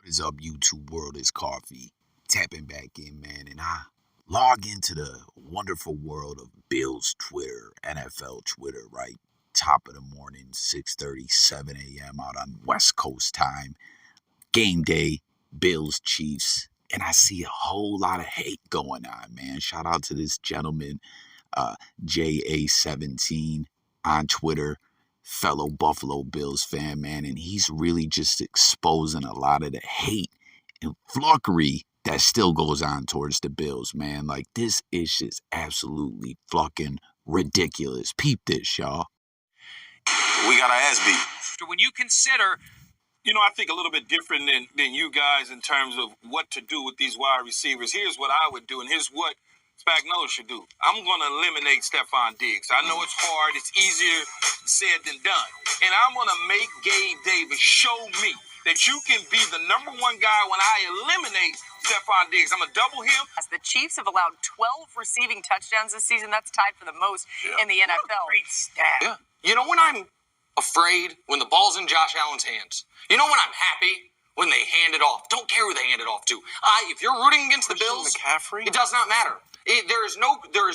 is up, YouTube world? Is Coffee tapping back in, man, and I log into the wonderful world of Bills Twitter, NFL Twitter, right? Top of the morning, 6:30, 7 a.m. out on West Coast time. Game day, Bills, Chiefs, and I see a whole lot of hate going on, man. Shout out to this gentleman, JA17 on Twitter, fellow Buffalo Bills fan, man, and he's really just exposing a lot of the hate and flunkery that still goes on towards the Bills, man. Like, this is just absolutely fucking ridiculous. Peep this, y'all. We got our ass beat. When you consider, I think a little bit different than you guys in terms of what to do with these wide receivers. Here's what I would do, and here's what Spagnuolo should do. I'm going to eliminate Stefon Diggs. I know it's hard. It's easier said than done. And I'm going to make Gabe Davis show me that you can be the number one guy when I eliminate Stefon Diggs. I'm going to double him. As the Chiefs have allowed 12 receiving touchdowns this season, that's tied for the most in the NFL. Great stat. Yeah. You know when I'm afraid? When the ball's in Josh Allen's hands. You know when I'm happy? When they hand it off. Don't care who they hand it off to. If you're rooting against the Bills, McCaffrey? it does not matter. There is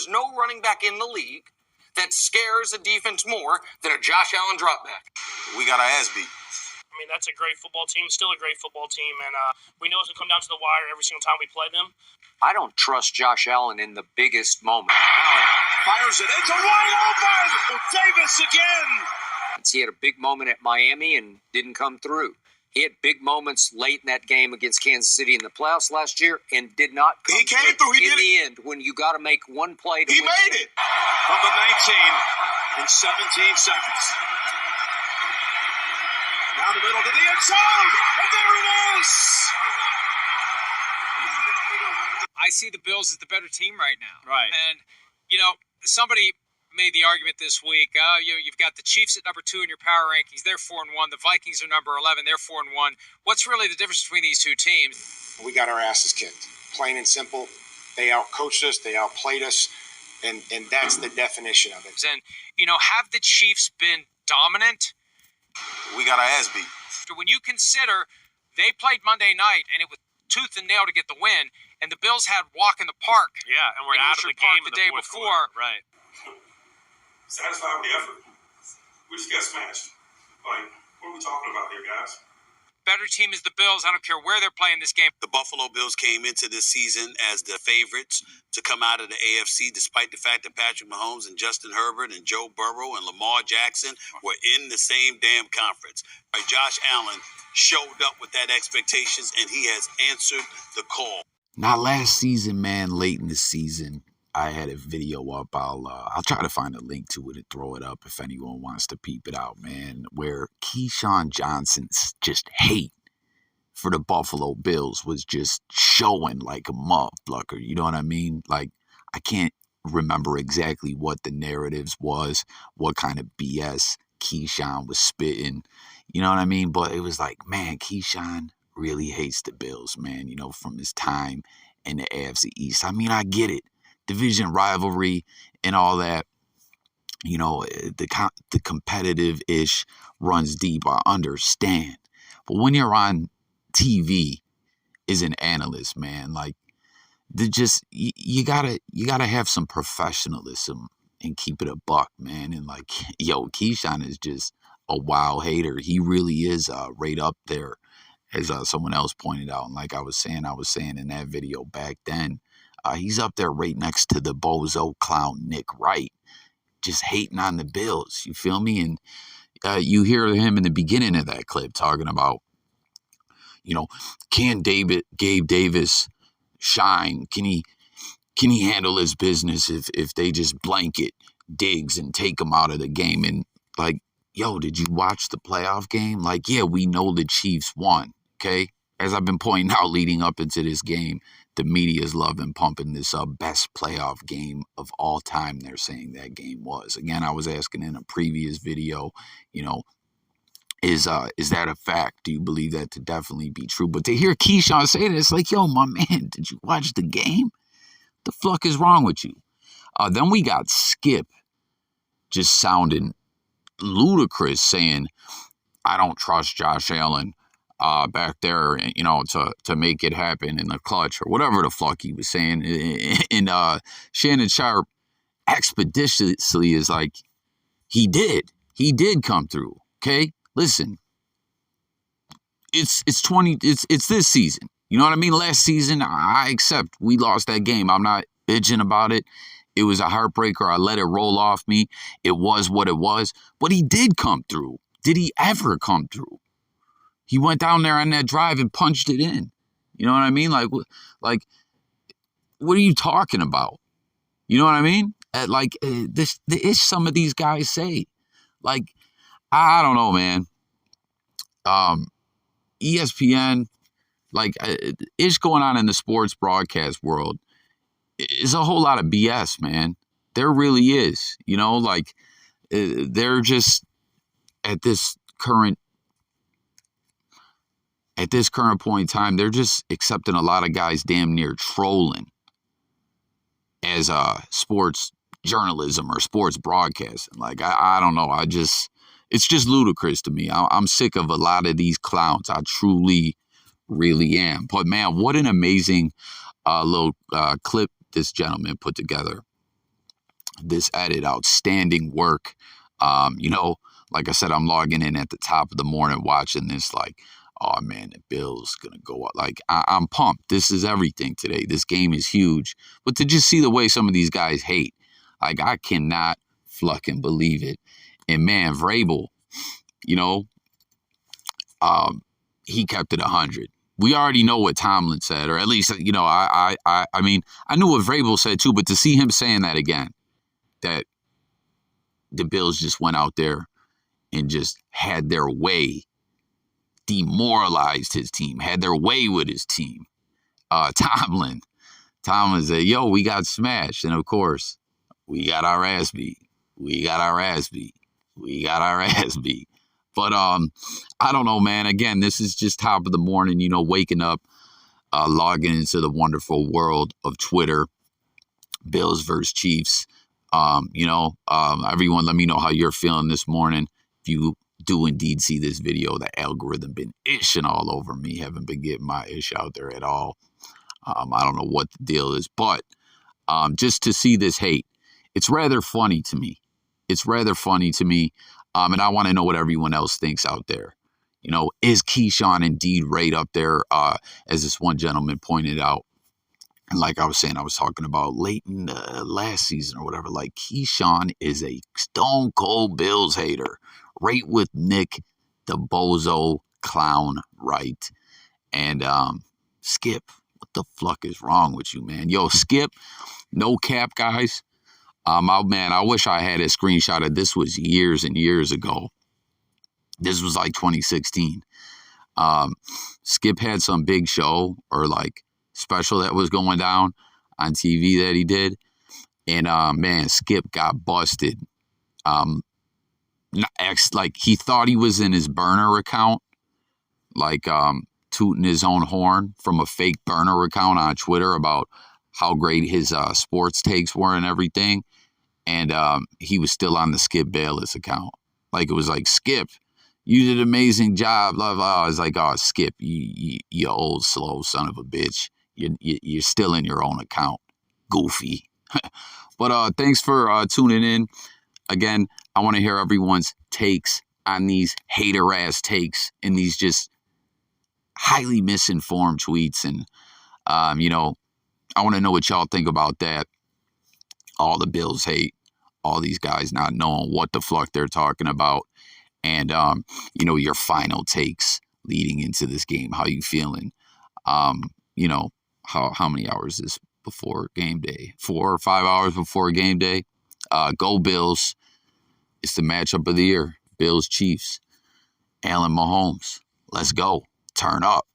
no running back in the league that scares a defense more than a Josh Allen drop back. We got our ass beat. I mean, that's a great football team, still a great football team, and we know it's going to come down to the wire every single time we play them. I don't trust Josh Allen in the biggest moment. Fires it. It's a wide open. Davis again. He had a big moment at Miami and didn't come through. He had big moments late in that game against Kansas City in the playoffs last year and did not come He came through. He in did the end when you got to make one play to He win the made game. it. From the 19 in 17 seconds. Down the middle to the end zone. And there it is. I see the Bills as the better team right now. Right. And, somebody made the argument this week, you've got the Chiefs at number 2 in your power rankings. They're 4-1. The Vikings are number 11. They're 4-1. What's really the difference between these two teams? We got our asses kicked, plain and simple. They outcoached us. They outplayed us. And that's the definition of it. And, have the Chiefs been dominant? We got our ass beat. When you consider they played Monday night and it was tooth and nail to get the win, and the Bills had walk in the park. Yeah, and we're out of the game the day before. Right. Satisfied with the effort. We just got smashed. Like, what are we talking about here, guys? Better team is the Bills. I don't care where they're playing this game. The Buffalo Bills came into this season as the favorites to come out of the AFC, despite the fact that Patrick Mahomes and Justin Herbert and Joe Burrow and Lamar Jackson were in the same damn conference. Josh Allen showed up with that expectations, and he has answered the call. Now, last season, man, late in the season, I had a video up. I'll try to find a link to it and throw it up if anyone wants to peep it out, man, where Keyshawn Johnson's just hate for the Buffalo Bills was just showing like a motherfucker. You know what I mean? Like, I can't remember exactly what the narratives was, what kind of BS Keyshawn was spitting. You know what I mean? But it was like, man, Keyshawn really hates the Bills, man, from his time in the AFC East. I mean, I get it. Division rivalry and all that, the competitive-ish runs deep, I understand. But when you're on TV as an analyst, man, like, you gotta have some professionalism and keep it a buck, man. And like, Keyshawn is just a wild hater. He really is right up there, as someone else pointed out. And like I was saying in that video back then, he's up there right next to the bozo clown Nick Wright, just hating on the Bills. You feel me? And you hear him in the beginning of that clip talking about, can Gabe Davis shine? Can he handle his business if they just blanket Diggs and take him out of the game? And like, did you watch the playoff game? Like, yeah, we know the Chiefs won, okay? As I've been pointing out leading up into this game, the media is loving pumping this up. Best playoff game of all time, they're saying that game was. Again, I was asking in a previous video, is that a fact? Do you believe that to definitely be true? But to hear Keyshawn say that, it's like, my man, did you watch the game? The fuck is wrong with you? Then we got Skip just sounding ludicrous, saying, I don't trust Josh Allen. back there, to make it happen in the clutch or whatever the fuck he was saying. And Shannon Sharp expeditiously is like, he did come through. Okay, listen, it's this season. You know what I mean? Last season, I accept we lost that game. I'm not bitching about it. It was a heartbreaker. I let it roll off me. It was what it was. But he did come through. Did he ever come through? He went down there on that drive and punched it in. You know what I mean? Like, what are you talking about? You know what I mean? This some of these guys say. Like, I don't know, man. ESPN, like, it's going on in the sports broadcast world. It's a whole lot of BS, man. There really is. Like, they're just at this current point in time, they're just accepting a lot of guys damn near trolling as sports journalism or sports broadcasting. Like, I don't know. It's just ludicrous to me. I'm sick of a lot of these clowns. I truly, really am. But man, what an amazing little clip this gentleman put together. This edit, outstanding work. Like I said, I'm logging in at the top of the morning watching this, like, oh man, the Bills gonna go up. Like, I'm pumped. This is everything today. This game is huge. But to just see the way some of these guys hate, like, I cannot fucking believe it. And man, Vrabel, he kept it 100. We already know what Tomlin said, or at least, I mean, I knew what Vrabel said too, but to see him saying that again, that the Bills just went out there and just had their way, demoralized his team, had their way with his team. Tomlin said, yo, we got smashed. And of course, we got our ass beat. But I don't know, man. Again, this is just top of the morning, waking up, logging into the wonderful world of Twitter. Bills versus Chiefs. Everyone, let me know how you're feeling this morning. If you do indeed see this video, the algorithm been ishing all over me. Haven't been getting my ish out there at all. I don't know what the deal is, but just to see this hate, it's rather funny to me. And I want to know what everyone else thinks out there. Is Keyshawn indeed right up there, as this one gentleman pointed out? And like I was saying, I was talking about late in the last season or whatever, like, Keyshawn is a stone cold Bills hater, right with Nick, the bozo clown, Wright. And Skip, what the fuck is wrong with you, man? Yo, Skip, no cap, guys. Man, I wish I had a screenshot of this. Was years and years ago. This was like 2016. Skip had some big show or like special that was going down on TV that he did. And man, Skip got busted. Like, he thought he was in his burner account, like tooting his own horn from a fake burner account on Twitter about how great his sports takes were and everything. And he was still on the Skip Bayless account. Like, it was like, Skip, you did an amazing job, blah, blah. I was like, oh, Skip, you old, slow son of a bitch. You're still in your own account, goofy. But thanks for tuning in. Again, I want to hear everyone's takes on these hater-ass takes and these just highly misinformed tweets. And, I want to know what y'all think about that. All the Bills hate, all these guys not knowing what the fuck they're talking about. And, your final takes leading into this game. How you feeling? How many hours is before game day? 4 or 5 hours before game day. Go Bills. It's the matchup of the year. Bills, Chiefs. Allen, Mahomes. Let's go. Turn up.